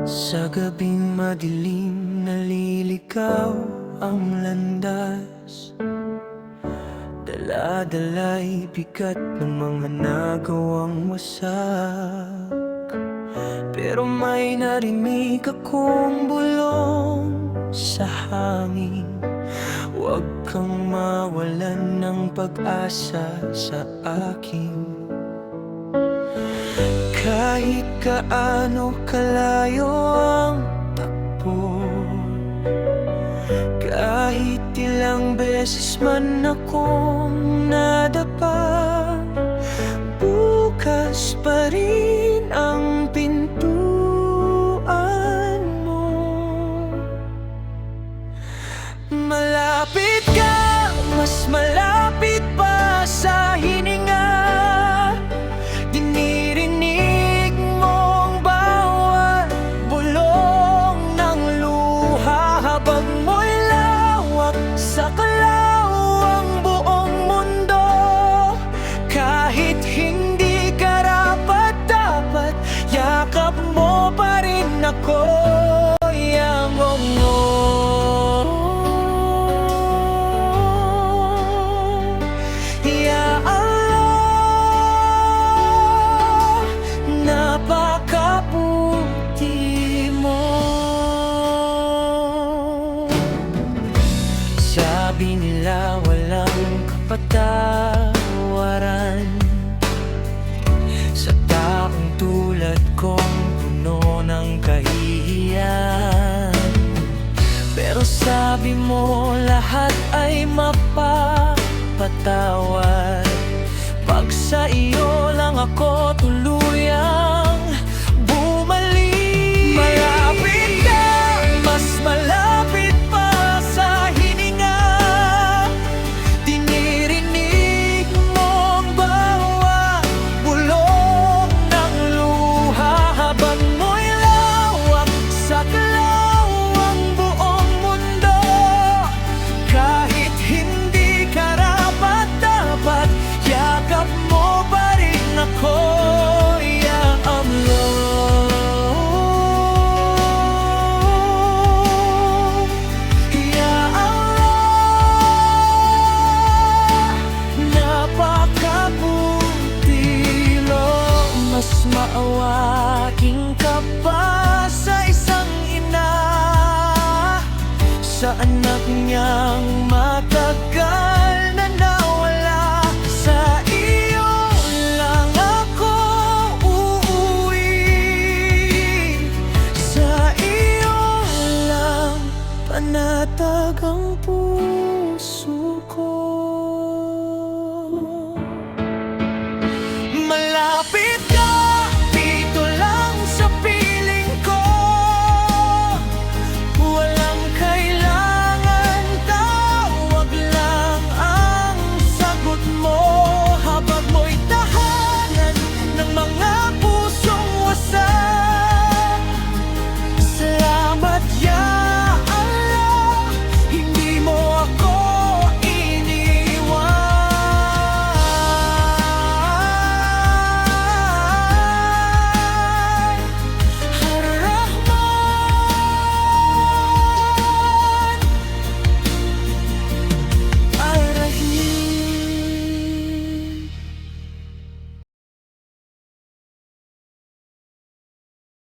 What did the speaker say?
Sa gabing madilim naliligaw ang landas, dala-dala'y bigat ng mga nagawang wasak. Pero may narinig akong bulong sa hangin, huwag kang mawalan ng pag-asa sa akin. Kahit kaano kalayo ang takbo, kahit ilang beses man akong nadapa, bukas pa rin ang pintuan mo. Malapit ka, mas malapit pa sa hininga. Dinirinig mong bawat bulong ng luha, habang mo'y lawak sa kalawang buong mundo. Kahit hindi karapat-dapat, yakap mo pa rin ako. Yamong mo, napakabuti mo. Sabi nila walang kapatawaran sa taong tulad kong puno ng kahihiyan. Pero sabi mo lahat ay mapapatawad pag sa iyo lang ako tuluyang bumalik. Malapit ka, mas malapit pa sa hininga. Dinirinig mong bawat bulong ng luha, habang mo'y lawak sa kalawang buong mundo. Kahit hindi karapat-dapat, yakap mo pa rin ako. Mas maawaking ka pa sa isang ina, sa anak niyang matagal